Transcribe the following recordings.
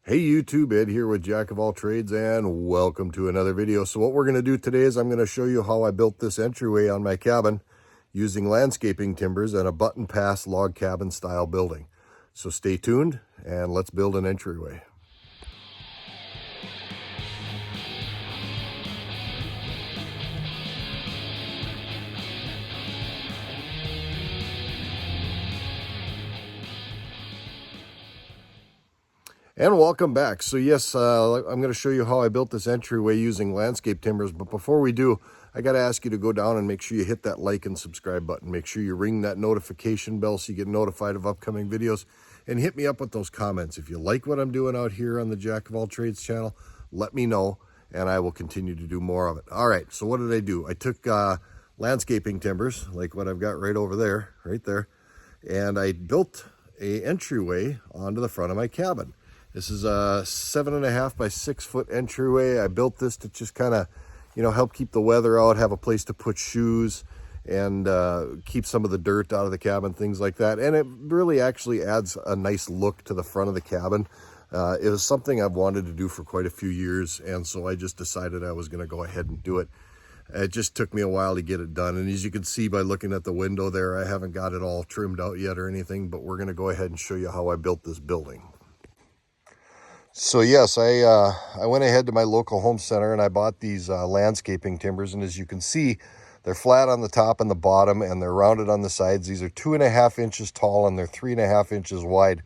Hey YouTube, Ed here with Jack of all trades, and welcome to another video. So what we're going to do today is I'm going to show you how I built this entryway on my cabin using landscaping timbers and a button pass log cabin style building. So stay tuned and let's build an entryway. And welcome back. So yes, I'm going to show you how I built this entryway using landscape timbers. But before we do, I got to ask you to go down and make sure you hit that like and subscribe button. Make sure you ring that notification bell so you get notified of upcoming videos. And hit me up with those comments. If you like what I'm doing out here on the Jack of all trades channel, let me know and I will continue to do more of it. All right, so what did I do? I took landscaping timbers, like what I've got right over there, right there, and I built a entryway onto the front of my cabin. This is a 7.5 by 6 foot entryway. I built this to just kind of, help keep the weather out, have a place to put shoes, and keep some of the dirt out of the cabin, things like that. And it really actually adds a nice look to the front of the cabin. It was something I've wanted to do for quite a few years, and so I just decided I was going to go ahead and do it. It just took me a while to get it done. And as you can see by looking at the window there, I haven't got it all trimmed out yet or anything, but we're going to go ahead and show you how I built this building. So yes, I went ahead to my local home center and I bought these landscaping timbers. And as you can see, they're flat on the top and the bottom and they're rounded on the sides. These are 2.5 inches tall and they're 3.5 inches wide.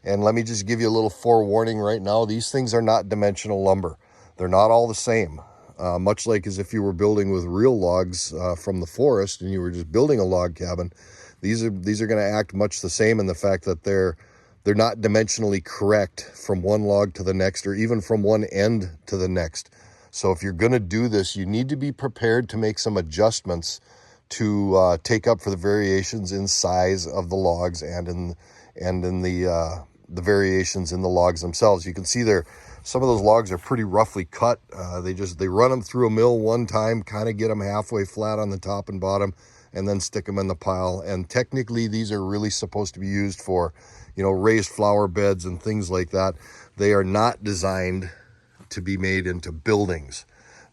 And let me just give you a little forewarning right now. These things are not dimensional lumber. They're not all the same. Much like as if you were building with real logs from the forest and you were just building a log cabin, these are going to act much the same in the fact that they're not dimensionally correct from one log to the next or even from one end to the next. So if you're going to do this, you need to be prepared to make some adjustments to take up for the variations in size of the logs and in the variations in the logs themselves. You can see there, some of those logs are pretty roughly cut. They run them through a mill one time, kind of get them halfway flat on the top and bottom, and then stick them in the pile. And technically, these are really supposed to be used for, raised flower beds and things like that. They are not designed to be made into buildings,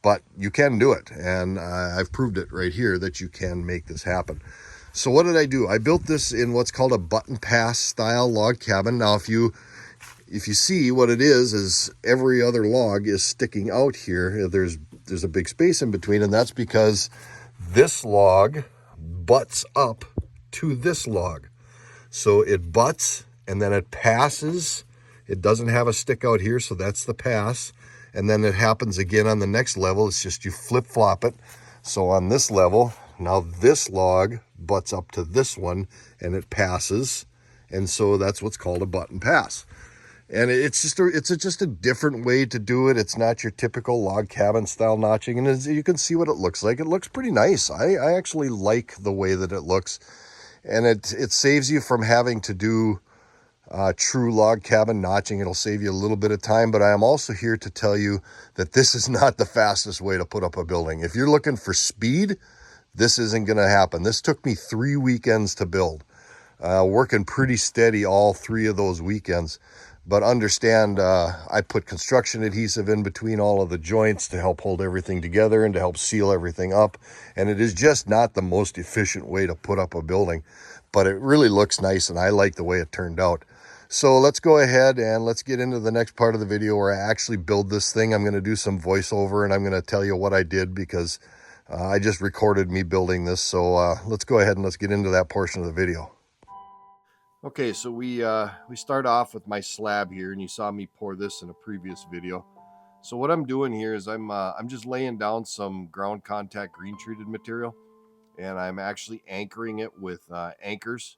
but you can do it. And I've proved it right here that you can make this happen. So what did I do? I built this in what's called a button pass style log cabin. Now, if you see what it is every other log is sticking out here. There's a big space in between, and that's because this log butts up to this log. So it butts and then it passes. It doesn't have a stick out here, so that's the pass. And then it happens again on the next level. It's just you flip-flop it. So on this level, now this log butts up to this one and it passes. And so that's what's called a button pass. And it's just a different way to do it. It's not your typical log cabin style notching. And as you can see what it looks like, it looks pretty nice. I actually like the way that it looks. And it saves you from having to do true log cabin notching. It'll save you a little bit of time. But I am also here to tell you that this is not the fastest way to put up a building. If you're looking for speed, this isn't going to happen. This took me 3 weekends to build. Working pretty steady all 3 of those weekends. But understand, I put construction adhesive in between all of the joints to help hold everything together and to help seal everything up. And it is just not the most efficient way to put up a building, but it really looks nice and I like the way it turned out. So let's go ahead and let's get into the next part of the video where I actually build this thing. I'm going to do some voiceover and I'm going to tell you what I did because I just recorded me building this. So let's go ahead and let's get into that portion of the video. Okay, so we start off with my slab here, and you saw me pour this in a previous video. So what I'm doing here is I'm just laying down some ground contact green treated material, and I'm actually anchoring it with anchors.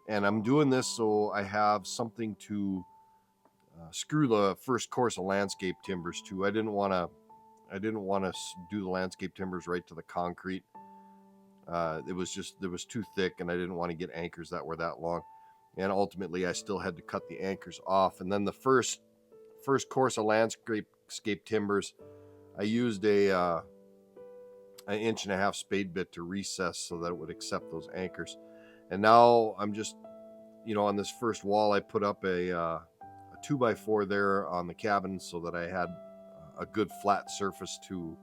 And I'm doing this so I have something to screw the first course of landscape timbers to. I didn't want to do the landscape timbers right to the concrete. It was too thick, and I didn't want to get anchors that were that long. And ultimately, I still had to cut the anchors off. And then the first course of landscape timbers, I used an 1.5 inch spade bit to recess so that it would accept those anchors. And now I'm just, on this first wall, I put up a 2x4 there on the cabin so that I had a good flat surface to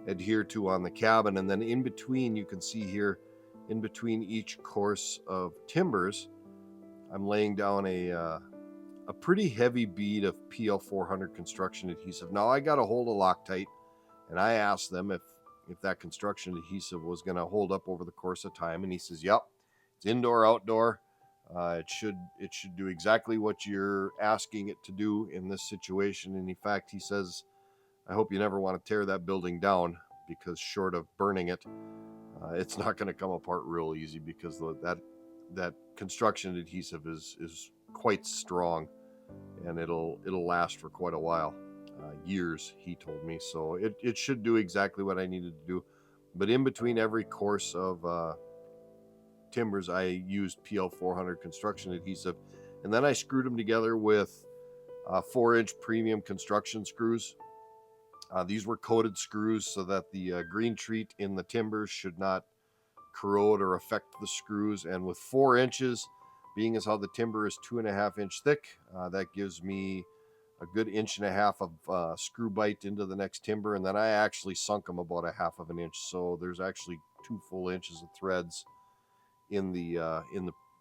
adhere to on the cabin. And then in between, you can see here, in between each course of timbers, I'm laying down a pretty heavy bead of PL 400 construction adhesive. Now I got a hold of Loctite, and I asked them if that construction adhesive was going to hold up over the course of time, and he says, "Yep, it's indoor, outdoor. It should do exactly what you're asking it to do in this situation." And in fact, he says, "I hope you never want to tear that building down, because short of burning it, it's not going to come apart real easy, because that construction adhesive is quite strong, and it'll last for quite a while, years," he told me. So it should do exactly what I needed to do. But in between every course of timbers, I used PL 400 construction adhesive, and then I screwed them together with 4-inch premium construction screws. These were coated screws so that the green treat in the timbers should not corrode or affect the screws. And with 4 inches, being as how the timber is 2.5 inch thick, that gives me a good 1.5 inches of screw bite into the next timber. And then I actually sunk them about 1/2 inch, so there's actually 2 full inches of threads in the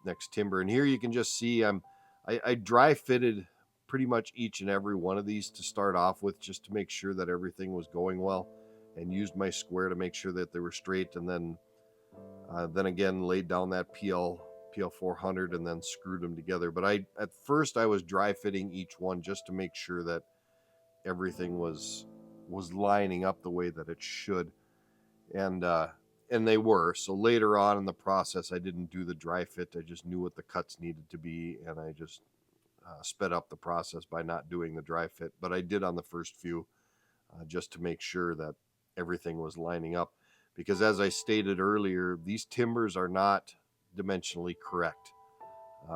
next timber. And here you can just see I dry fitted pretty much each and every one of these to start off with, just to make sure that everything was going well, and used my square to make sure that they were straight, and then again laid down that PL 400 and then screwed them together. But at first I was dry fitting each one just to make sure that everything was lining up the way that it should, and they were. So later on in the process, I didn't do the dry fit. I just knew what the cuts needed to be, and I just sped up the process by not doing the dry fit. But I did on the first few, just to make sure that everything was lining up, because as I stated earlier, these timbers are not dimensionally correct,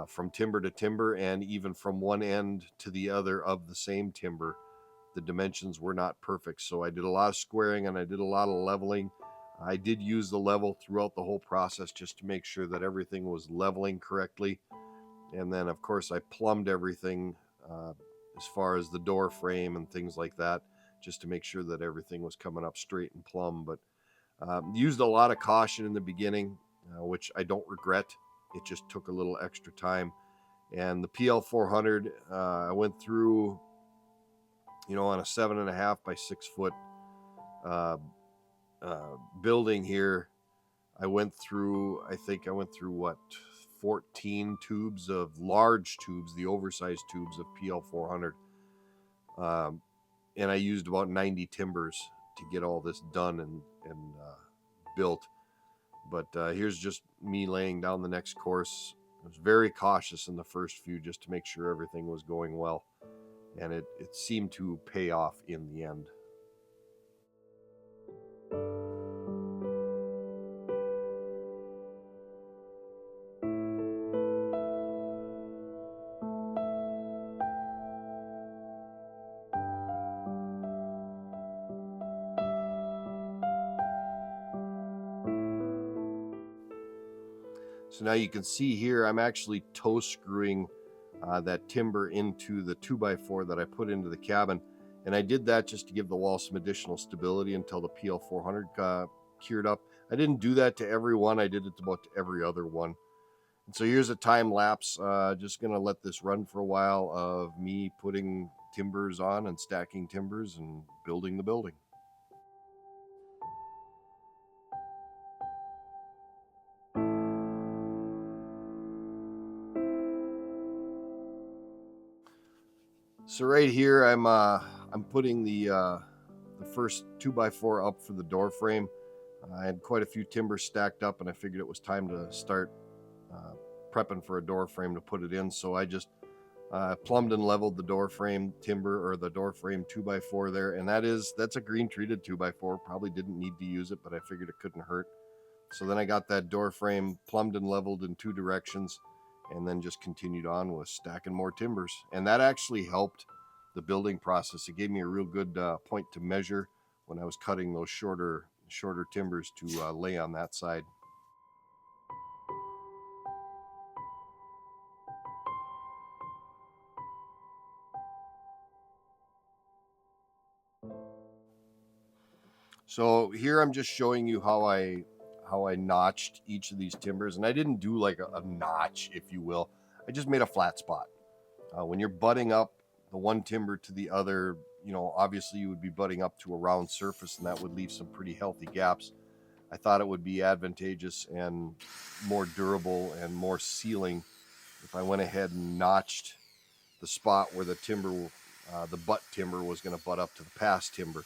from timber to timber, and even from one end to the other of the same timber, the dimensions were not perfect. So I did a lot of squaring, and I did a lot of leveling. I did use the level throughout the whole process just to make sure that everything was leveling correctly. And then of course I plumbed everything, as far as the door frame and things like that, just to make sure that everything was coming up straight and plumb. But used a lot of caution in the beginning, which I don't regret. It just took a little extra time. And the PL 400, I went through, on a 7.5 by 6 foot building here. I went through what, 14 tubes of large tubes, the oversized tubes of PL 400. And I used about 90 timbers to get all this done and built. But here's just me laying down the next course. I was very cautious in the first few, just to make sure everything was going well. And it seemed to pay off in the end. So now you can see here, I'm actually toe screwing that timber into the 2x4 that I put into the cabin. And I did that just to give the wall some additional stability until the PL 400 cured up. I didn't do that to every one. I did it about to every other one. And so here's a time lapse. Just going to let this run for a while of me putting timbers on and stacking timbers and building the building. So right here, I'm putting the first 2x4 up for the door frame. I had quite a few timbers stacked up, and I figured it was time to start prepping for a door frame to put it in. So I just plumbed and leveled the door frame timber, or the door frame 2x4 there, and that's a green treated 2x4. Probably didn't need to use it, but I figured it couldn't hurt. So then I got that door frame plumbed and leveled in 2 directions, and then just continued on with stacking more timbers. And that actually helped the building process. It gave me a real good point to measure when I was cutting those shorter timbers to lay on that side. So here I'm just showing you how I notched each of these timbers, and I didn't do like a notch, if you will. I just made a flat spot. When you're butting up the one timber to the other, you know, obviously you would be butting up to a round surface, and that would leave some pretty healthy gaps. I thought it would be advantageous and more durable and more sealing if I went ahead and notched the spot where the timber, the butt timber was going to butt up to the pass timber.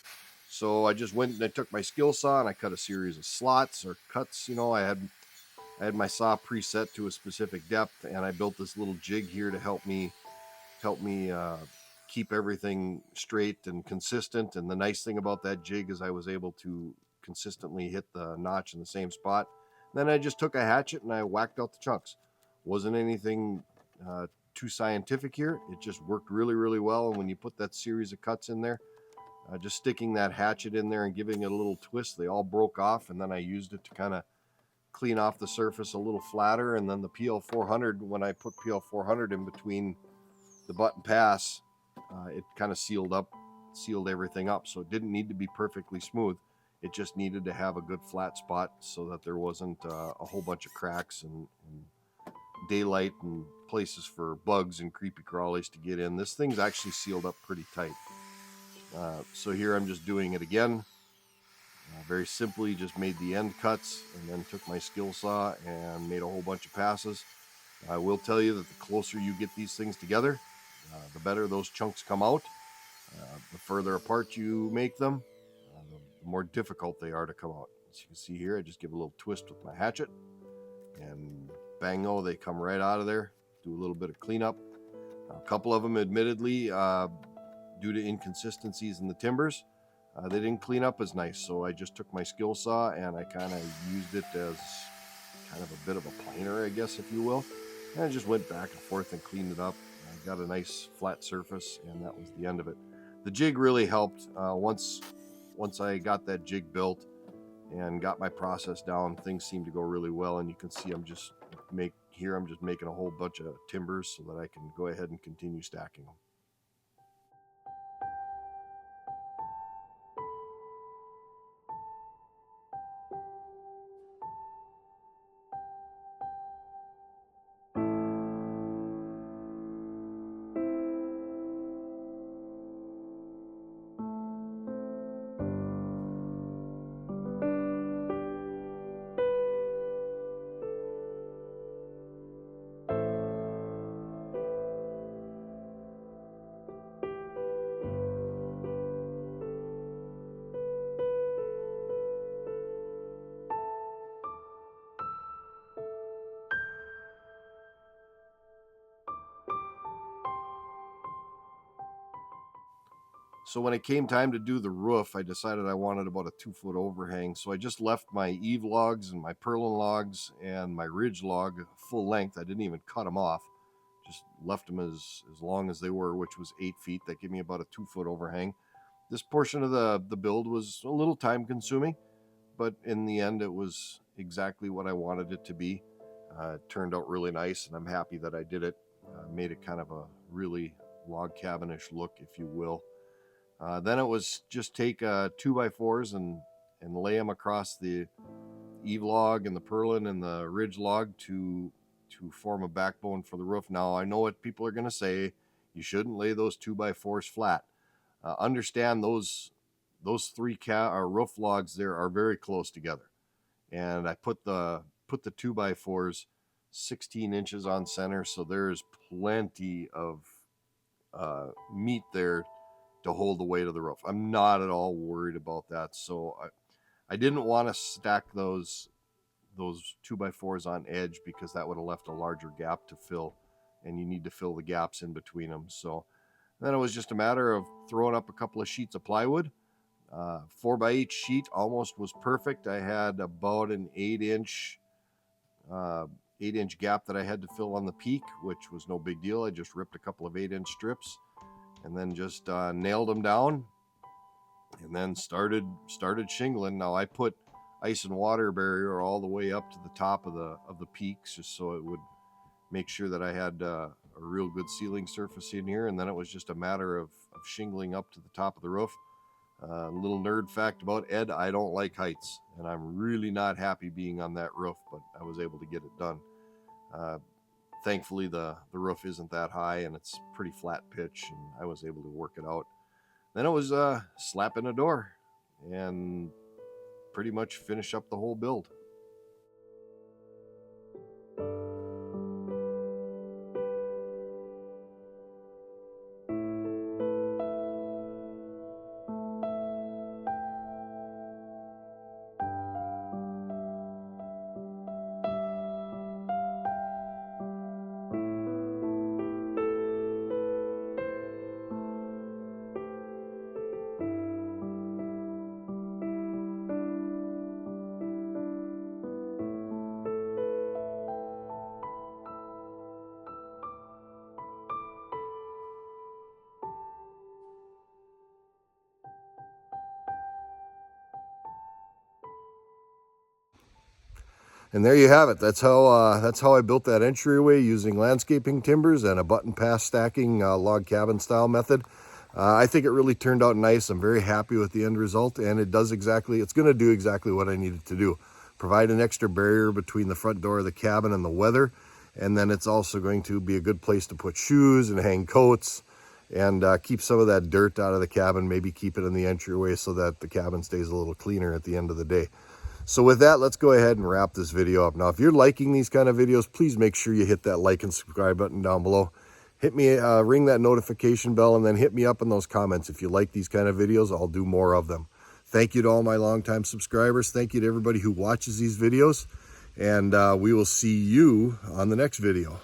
So I just went and I took my skill saw and I cut a series of slots or cuts. You know, I had my saw preset to a specific depth, and I built this little jig here to help me keep everything straight and consistent. And the nice thing about that jig is I was able to consistently hit the notch in the same spot. Then I just took a hatchet and I whacked out the chunks. Wasn't anything too scientific here. It just worked really, really well. And when you put that series of cuts in there, just sticking that hatchet in there and giving it a little twist, they all broke off. And then I used it to kind of clean off the surface a little flatter. And then the PL400, when I put PL400 in between the butt and pass, it kind of sealed everything up. So it didn't need to be perfectly smooth. It just needed to have a good flat spot so that there wasn't a whole bunch of cracks and daylight and places for bugs and creepy crawlies to get in. This thing's actually sealed up pretty tight. So here I'm just doing it again. Very simply just made the end cuts and then took my skill saw and made a whole bunch of passes. I will tell you that the closer you get these things together, the better those chunks come out. The further apart you make them, the more difficult they are to come out. As you can see here, I just give a little twist with my hatchet and bango, they come right out of there. Do a little bit of cleanup. A couple of them, admittedly, due to inconsistencies in the timbers, they didn't clean up as nice. So I just took my skill saw and I kind of used it as kind of a bit of a planer, I guess, if you will. And I just went back and forth and cleaned it up. I got a nice flat surface, and that was the end of it. The jig really helped. Once I got that jig built and got my process down, things seemed to go really well. And you can see I'm just making a whole bunch of timbers so that I can go ahead and continue stacking them. So when it came time to do the roof, I decided I wanted about a 2-foot overhang. So I just left my eave logs and my purlin logs and my ridge log full length. I didn't even cut them off. Just left them as long as they were, which was 8 feet. That gave me about a 2-foot overhang. This portion of the build was a little time consuming, but in the end it was exactly what I wanted it to be. It turned out really nice, and I'm happy that I did it. Made it kind of a really log cabinish look, if you will. Then it was just take 2x4s and lay them across the eave log and the purlin and the ridge log to form a backbone for the roof. Now I know what people are going to say. You shouldn't lay those 2x4s flat. Understand those three roof logs there are very close together, and I put the 2x4s 16 inches on center, so there's plenty of meat there to hold the weight of the roof. I'm not at all worried about that. So I didn't want to stack those 2x4s on edge because that would have left a larger gap to fill, and you need to fill the gaps in between them. So then it was just a matter of throwing up a couple of sheets of plywood. 4x8 sheet almost was perfect. I had about an 8-inch gap that I had to fill on the peak, which was no big deal. I just ripped a couple of 8-inch strips and then just nailed them down, and then started shingling. Now I put ice and water barrier all the way up to the top of the peaks, just so it would make sure that I had a real good sealing surface in here. And then it was just a matter of shingling up to the top of the roof. Little nerd fact about Ed, I don't like heights, and I'm really not happy being on that roof, but I was able to get it done. Thankfully, the roof isn't that high, and it's pretty flat pitch, and I was able to work it out. Then it was slap in a door and pretty much finish up the whole build. And there you have it. That's how I built that entryway using landscaping timbers and a button pass stacking log cabin style method. I think it really turned out nice. I'm very happy with the end result, and it's going to do exactly what I needed to do. Provide an extra barrier between the front door of the cabin and the weather, and then it's also going to be a good place to put shoes and hang coats and keep some of that dirt out of the cabin, maybe keep it in the entryway so that the cabin stays a little cleaner at the end of the day. So with that, let's go ahead and wrap this video up. Now, if you're liking these kind of videos, please make sure you hit that like and subscribe button down below. Hit me, ring that notification bell, and then hit me up in those comments. If you like these kind of videos, I'll do more of them. Thank you to all my longtime subscribers. Thank you to everybody who watches these videos. And we will see you on the next video.